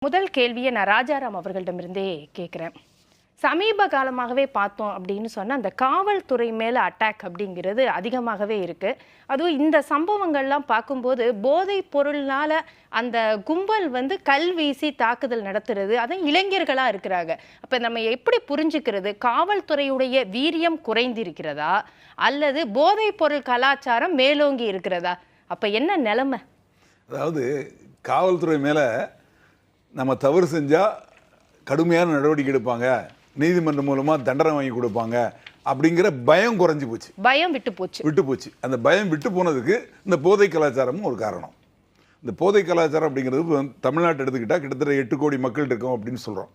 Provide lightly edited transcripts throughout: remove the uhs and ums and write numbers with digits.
முதல் கேள்வியை நான் ராஜாராம் அவர்களிடமிருந்தே கேட்குறேன். சமீப காலமாகவே பார்த்தோம் அப்படின்னு சொன்னால் அந்த காவல்துறை மேலே அட்டாக் அப்படிங்கிறது அதிகமாகவே இருக்குது. அதுவும் இந்த சம்பவங்கள்லாம் பார்க்கும்போது போதைப் பொருள்னால் அந்த கும்பல் கல் வீசி தாக்குதல் நடத்துறது, அதுவும் இளைஞர்களாக இருக்கிறாங்க. அப்போ நம்ம எப்படி புரிஞ்சுக்கிறது, காவல்துறையுடைய வீரியம் குறைந்திருக்கிறதா அல்லது போதைப் பொருள் கலாச்சாரம் மேலோங்கி இருக்கிறதா? அப்போ என்ன நிலைமை? அதாவது காவல்துறை மேலே நம்ம தவறு செஞ்சால் கடுமையான நடவடிக்கை எடுப்பாங்க, நீதிமன்றம் மூலமாக தண்டனை வாங்கி கொடுப்பாங்க அப்படிங்கிற பயம் குறைஞ்சி போச்சு. பயம் விட்டு போச்சு. அந்த பயம் விட்டு போனதுக்கு இந்த போதை கலாச்சாரமும் ஒரு காரணம். இந்த போதை கலாச்சாரம் அப்படிங்கிறது தமிழ்நாட்டை எடுத்துக்கிட்டால் கிட்டத்தட்ட 8 கோடி மக்கள் இருக்கோம் அப்படின்னு சொல்கிறோம்.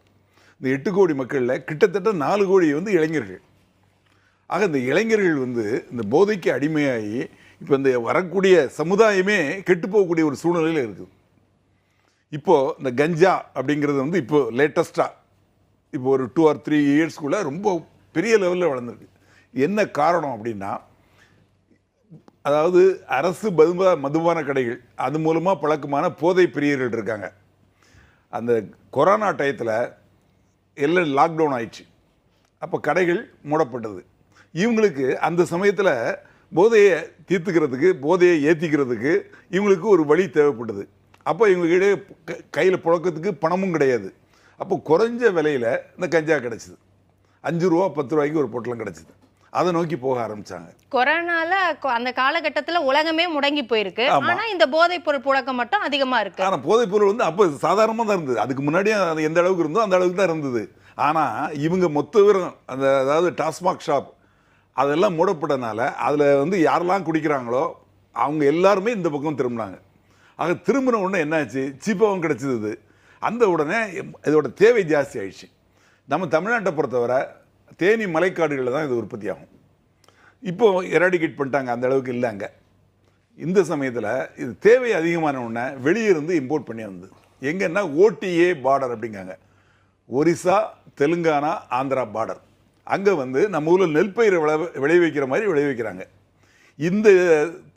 இந்த 8 கோடி மக்களில் கிட்டத்தட்ட 4 கோடி இளைஞர்கள். ஆக இந்த இளைஞர்கள் இந்த போதைக்கு அடிமையாகி இப்போ இந்த வரக்கூடிய சமுதாயமே கெட்டு போகக்கூடிய ஒரு சூழ்நிலையில் இருக்குது. இப்போது இந்த கஞ்சா அப்படிங்கிறது இப்போ லேட்டஸ்ட்டாக இப்போ ஒரு 2 or 3 இயர்ஸ்க்குள்ளே ரொம்ப பெரிய லெவலில் வளர்ந்துருக்கு. என்ன காரணம் அப்படின்னா, அதாவது அரசு மதுபான கடைகள் அது மூலமாக பழக்கமான போதை பிரியர்கள் இருக்காங்க. அந்த கொரோனா டயத்தில் எல்லாம் லாக்டவுன் ஆயிடுச்சு. அப்போ கடைகள் மூடப்பட்டது. இவங்களுக்கு அந்த சமயத்தில் போதையை தீர்த்துக்கிறதுக்கு, போதையை ஏற்றிக்கிறதுக்கு இவங்களுக்கு ஒரு வழி தேவைப்படுது. அப்போ இவங்ககிட்ட கையில் புழக்கத்துக்கு பணமும் கிடையாது. அப்போ குறைஞ்ச விலையில் இந்த கஞ்சா கிடச்சிது. 5 ரூபா 10 ரூபாய்க்கு ஒரு பொட்டலம் கிடச்சிது. அதை நோக்கி போக ஆரம்பித்தாங்க. கொரோனால அந்த காலகட்டத்தில் உலகமே முடங்கி போயிருக்கு. ஆனால் இந்த போதைப் பொருள் புழக்கம் மட்டும் அதிகமாக இருக்குது. ஆனால் போதைப் பொருள் அப்போ சாதாரணமாக தான் இருந்தது. அதுக்கு முன்னாடியே அது எந்த அளவுக்கு இருந்தோ அந்த அளவுக்கு தான் இருந்தது. ஆனால் இவங்க மொத்த பேரும் அதாவது டாஸ்மாக் ஷாப் அதெல்லாம் மூடப்பட்டனால அதில் யாரெல்லாம் குடிக்கிறாங்களோ அவங்க எல்லாருமே இந்த பக்கம் திரும்பினாங்க. ஆக திரும்பின உடனே என்னாச்சு, சீப்பாகவும் கிடச்சிது. அந்த உடனே இதோட தேவை ஜாஸ்தி ஆயிடுச்சு. நம்ம தமிழ்நாட்டை பொறுத்தவரை தேனி மலைக்காடுகளில் தான் இது உற்பத்தி ஆகும். இப்போது எராடிகேட் பண்ணிட்டாங்க, அந்த அளவுக்கு இல்லை அங்கே. இந்த சமயத்தில் இது தேவை அதிகமான உடனே வெளியே இருந்து இம்போர்ட் பண்ணி வந்தது. எங்கன்னா OTA பார்டர் அப்படிங்காங்க, ஒரிசா தெலுங்கானா ஆந்திரா பார்டர். அங்கே நம்ம ஊரில் நெல் பயிரை விளைவிக்கிற மாதிரி விளைவிக்கிறாங்க. இந்த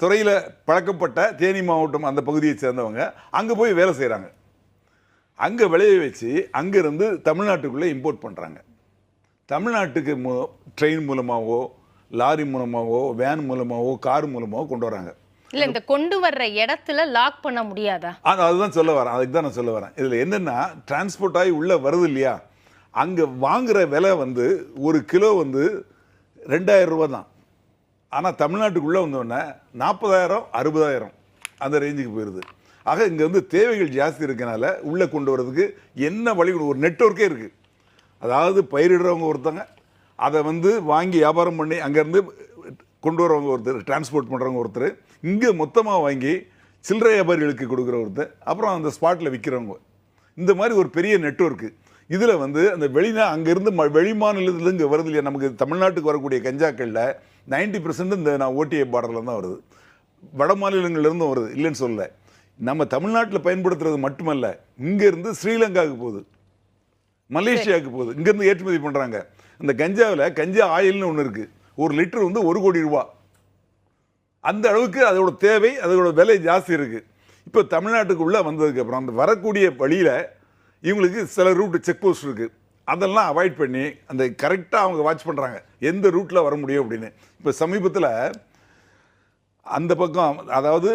துறையில் பழக்கப்பட்ட தேனி மாவட்டம் அந்த பகுதியை சேர்ந்தவங்க அங்கே போய் வேலை செய்கிறாங்க. அங்கே விளைய வச்சு அங்கேருந்து தமிழ்நாட்டுக்குள்ளே இம்போர்ட் பண்ணுறாங்க. தமிழ்நாட்டுக்கு ட்ரெயின் மூலமாகவோ லாரி மூலமாகவோ வேன் மூலமாகவோ கார் மூலமாகவோ கொண்டு வராங்க. இல்லை, இந்த கொண்டு வர்ற இடத்துல லாக் பண்ண முடியாதா? அதுதான் சொல்ல வரேன். அதுக்கு தான் நான் சொல்ல வரேன். இதில் என்னென்னா, டிரான்ஸ்போர்ட் ஆகி உள்ளே வருது இல்லையா, அங்கே வாங்குகிற விலை ஒரு கிலோ 2000 ரூபா தான். ஆனால் தமிழ்நாட்டுக்குள்ளே வந்தோடனே 40,000 60,000 அந்த ரேஞ்சுக்கு போயிடுது. ஆக இங்கே தேவைகள் ஜாஸ்தி இருக்கனால உள்ளே கொண்டு வரதுக்கு என்ன வழி, ஒரு நெட்வொர்க்கே இருக்குது. அதாவது பயிரிடுறவங்க ஒருத்தங்க, அதை வாங்கி வியாபாரம் பண்ணி அங்கேருந்து கொண்டு வரவங்க ஒருத்தர், டிரான்ஸ்போர்ட் பண்ணுறவங்க ஒருத்தர், இங்கே மொத்தமாக வாங்கி சில்லறை வியாபாரிகளுக்கு கொடுக்குற ஒருத்தர், அப்புறம் அந்த ஸ்பாட்டில் விற்கிறவங்க. இந்த மாதிரி ஒரு பெரிய நெட்வொர்க்கு. இதில் அந்த அங்கேருந்து வெளிமாநிலத்தில் இங்கே வருது இல்லையா, நமக்கு தமிழ்நாட்டுக்கு வரக்கூடிய கஞ்சாக்களில் 90% இந்த OTA பார்டரில் தான் வருது. வட மாநிலங்கள்லேருந்தும் வருது, இல்லைன்னு சொல்லலை. நம்ம தமிழ்நாட்டில் பயன்படுத்துறது மட்டுமல்ல, இங்கேருந்து ஸ்ரீலங்காவுக்கு போகுது, மலேசியாவுக்கு போகுது, இங்கேருந்து ஏற்றுமதி பண்ணுறாங்க. இந்த கஞ்சாவில் கஞ்சா ஆயில்னு ஒன்று இருக்குது. 1 லிட்டர் 1 கோடி ரூபா. அந்த அளவுக்கு அதோட தேவை, அதோட விலை ஜாஸ்தி இருக்குது. இப்போ தமிழ்நாட்டுக்குள்ளே வந்ததுக்கப்புறம் அந்த வரக்கூடிய வழியில் இவங்களுக்கு சில ரூட்டு செக் போஸ்ட் இருக்குது. அதெல்லாம் அவாய்ட் பண்ணி அந்த கரெக்டாக அவங்க வாட்ச் பண்ணுறாங்க, எந்த ரூட்டில் வர முடியும் அப்படின்னு. இப்போ சமீபத்தில் அந்த பக்கம், அதாவது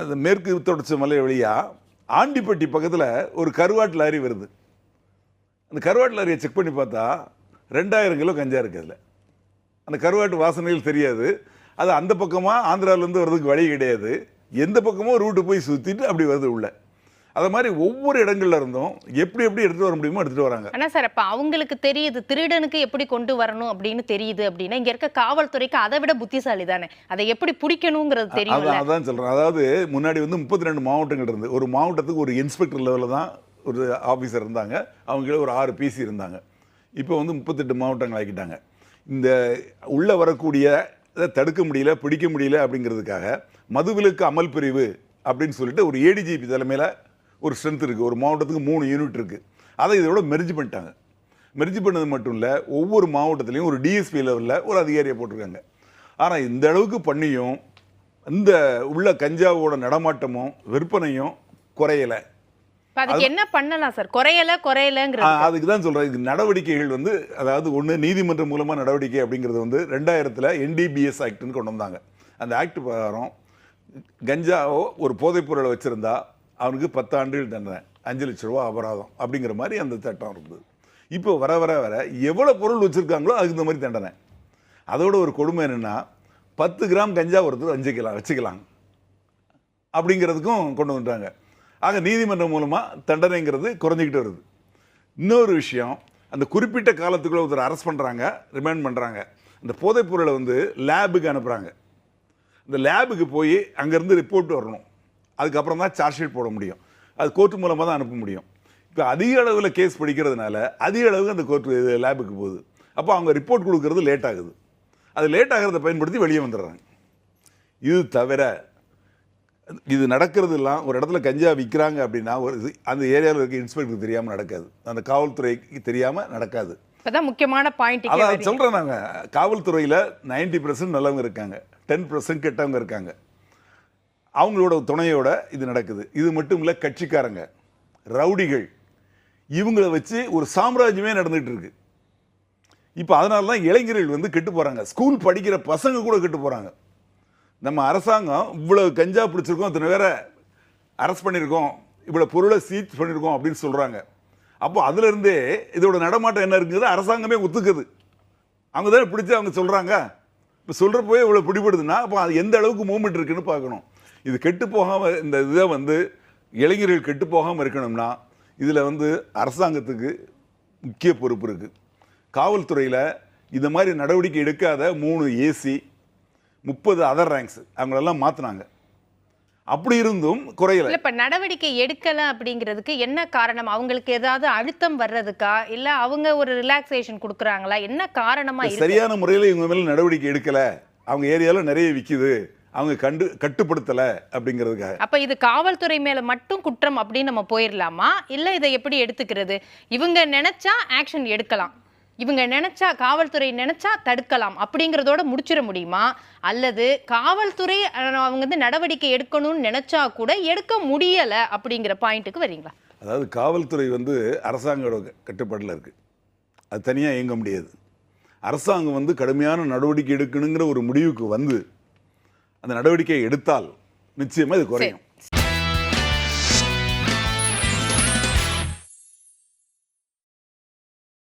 அந்த மேற்கு தொடர்ச்சி மலை வழியாக ஆண்டிப்பட்டி பக்கத்தில் ஒரு கருவாட்டு லாரி வருது. அந்த கருவாட்டு லாரியை செக் பண்ணி பார்த்தா 2000 கிலோ கஞ்சா இருக்குது. அதில் அந்த கருவாட்டு வாசனைகள் தெரியாது. அது அந்த பக்கமாக ஆந்திராவிலேருந்து வர்றதுக்கு வழி கிடையாது. எந்த பக்கமும் ரூட்டு போய் சுற்றிட்டு அப்படி வருது உள்ள. அது மாதிரி ஒவ்வொரு இடங்கள்ல இருந்தும் எப்படி எடுத்துகிட்டு வர முடியுமோ எடுத்துகிட்டு வராங்க. ஆனால் சார், அப்போ அவங்களுக்கு தெரியுது திருடனுக்கு எப்படி கொண்டு வரணும் அப்படின்னு தெரியுது அப்படின்னா, இங்கே இருக்க காவல்துறைக்கு அதை விட புத்திசாலி தானே, அதை எப்படி பிடிக்கணுங்கிறது தெரியும். அதான் சொல்கிறேன். அதாவது முன்னாடி 32 மாவட்டங்கள் இருந்து, ஒரு மாவட்டத்துக்கு ஒரு இன்ஸ்பெக்டர் லெவலில் தான் ஒரு ஆஃபீஸர் இருந்தாங்க. அவங்கள ஒரு 6 PC இருந்தாங்க. இப்போ 38 மாவட்டங்கள் ஆக்கிட்டாங்க. இந்த உள்ளே வரக்கூடிய இதை தடுக்க முடியல, பிடிக்க முடியல அப்படிங்கிறதுக்காக மதுவிலக்கு அமல் பிரிவு அப்படின்னு சொல்லிட்டு ஒரு ADGP தலைமையில் ஒரு ஸ்ட்ரென்த் இருக்குது. ஒரு மாவட்டத்துக்கு 3 யூனிட் இருக்குது. அதை இதோட மெர்ஜ் பண்ணிட்டாங்க. மெர்ஜ் பண்ணது மட்டும் இல்லை, ஒவ்வொரு மாவட்டத்துலேயும் ஒரு DSP லெவலில் ஒரு அதிகாரியை போட்டிருக்காங்க. ஆனால் இந்த அளவுக்கு பண்ணியும் இந்த உள்ள கஞ்சாவோட நடமாட்டமும் விற்பனையும் குறையலை. இப்ப அதுக்கு என்ன பண்ணலாம் சார்? குறையலங்கிறது அதுக்கு தான் சொல்றேன். இது நடவடிக்கைகள் வந்து அதாவது ஒன்று நீதிமன்றம் மூலமாக நடவடிக்கை அப்படிங்கிறது வந்து 2000 NDBS ஆக்ட்னு கொண்டு வந்தாங்க. அந்த ஆக்ட் பிரகாரம் கஞ்சாவோ ஒரு போதைப் பொருளை வச்சிருந்தா அவனுக்கு 10 ஆண்டுகள் தண்டனை, 5 லட்ச ரூபா அபராதம் அப்படிங்கிற மாதிரி அந்த சட்டம் இருந்தது. இப்போ வர வர வர எவ்வளோ பொருள் வச்சுருக்காங்களோ அதுக்கு இந்த மாதிரி தண்டனை. அதோட ஒரு கொடுமை என்னென்னா 10 கிராம் கஞ்சா ஒருத்தர் வச்சுக்கலாம் அப்படிங்கிறதுக்கும் கொண்டு வந்துட்டாங்க. ஆக நீதிமன்றம் மூலமாக தண்டனைங்கிறது குறைஞ்சிக்கிட்டு வருது. இன்னொரு விஷயம், அந்த குறிப்பிட்ட காலத்துக்குள்ளே ஒருத்தர் அரெஸ்ட் பண்ணுறாங்க, ரிமாண்ட் பண்ணுறாங்க. அந்த போதைப் பொருளை வந்து லேபுக்கு அனுப்புகிறாங்க. இந்த லேபுக்கு போய் அங்கேருந்து ரிப்போர்ட் வரணும். அதுக்கப்புறம் தான் சார்ஜ் ஷீட் போட முடியும். அது கோர்ட்டு மூலமாக தான் அனுப்ப முடியும். இப்போ அதிக அளவில் கேஸ் படிக்கிறதுனால அதிக அளவுக்கு அந்த கோர்ட்டு லேபுக்கு போகுது. அப்போ அவங்க ரிப்போர்ட் கொடுக்கறது லேட் ஆகுது. அது லேட் ஆகிறத பயன்படுத்தி வெளியே வந்துடுறாங்க. இது தவிர இது நடக்கிறதுலாம் ஒரு இடத்துல கஞ்சா விற்கிறாங்க அப்படின்னா அந்த ஏரியாவில் இருக்க இன்ஸ்பெக்டருக்கு தெரியாமல் நடக்காது, அந்த காவல்துறைக்கு தெரியாமல் நடக்காது. இப்பதான் முக்கியமான பாயிண்ட். அதான் சொல்கிறேன், நாங்கள் காவல்துறையில் 90% நல்லவங்க இருக்காங்க, 10% கெட்டவங்க இருக்காங்க. அவங்களோட துணையோட இது நடக்குது. இது மட்டும் இல்லை, கட்சிக்காரங்க, ரவுடிகள், இவங்களை வச்சு ஒரு சாம்ராஜ்யமே நடந்துகிட்டு இருக்கு. இப்போ அதனால தான் இளைஞர்கள் வந்து கெட்டு போகிறாங்க. ஸ்கூல் படிக்கிற பசங்க கூட கெட்டு போகிறாங்க. நம்ம அரசாங்கம் இவ்வளோ கஞ்சா பிடிச்சிருக்கோம், இத்தனை பேரை அரெஸ்ட் பண்ணியிருக்கோம், இவ்வளோ பொருளை சீஸ் பண்ணியிருக்கோம் அப்படின்னு சொல்கிறாங்க. அப்போ அதுலேருந்தே இதோட நடமாட்டம் என்ன இருக்குது அரசாங்கமே ஒத்துக்குது. அவங்க தானே பிடிச்சி அவங்க சொல்கிறாங்க. இப்போ சொல்கிறப்போயே இவ்வளோ பிடிபடுதுன்னா அப்போ அது எந்த அளவுக்கு மூவ்மெண்ட் இருக்குன்னு பார்க்கணும். இது கெட்டு போகாமல், இந்த இதை வந்து இளைஞர்கள் கெட்டு போகாமல் இருக்கணும்னா இதில் வந்து அரசாங்கத்துக்கு முக்கிய பொறுப்பு இருக்குது. காவல்துறையில் இந்த மாதிரி நடவடிக்கை எடுக்காத 3 AC, 30 அதர் ரேங்க்ஸ் அவங்களெல்லாம் மாற்றினாங்க. அப்படி இருந்தும் குறையல. இப்ப நடவடிக்கை எடுக்கல அப்படிங்கிறதுக்கு என்ன காரணம்? அவங்களுக்கு ஏதாவது அழுத்தம் வர்றதுக்கா, இல்ல அவங்க ஒரு ரிலாக்ஸேஷன் கொடுக்குறாங்களா? என்ன காரணமா? சரியான முறையில் இவங்க மேல நடவடிக்கை எடுக்கல, அவங்க ஏரியாவில் நிறைய விற்கிது, அவங்க கட்டுப்படுத்தல அப்படிங்கிறதுக்காக. அப்ப இது காவல்துறை மேல மட்டும் குற்றம் அப்படின்னு நம்ம போயிடலாமா? இல்ல இதை எப்படி எடுத்துக்கிறது? இவங்க நினைச்சா ஆக்ஷன் எடுக்கலாம், இவங்க நினைச்சா, காவல்துறை நினைச்சா தடுக்கலாம் அப்படிங்கிறதோட முடிச்சிட முடியுமா? அல்லது காவல்துறை அவங்க வந்து நடவடிக்கை எடுக்கணும்னு நினைச்சா கூட எடுக்க முடியல அப்படிங்கிற பாயிண்ட்டுக்கு வரீங்களா? அதாவது காவல்துறை வந்து அரசாங்கோட கட்டுப்பாட்டில் இருக்கு, அது தனியாக இயங்க முடியாது. அரசாங்கம் வந்து கடுமையான நடவடிக்கை எடுக்கணுங்கிற ஒரு முடிவுக்கு வந்து அந்த நடவடிக்கையை எடுத்தால் நிச்சயமாக இது குறையும்.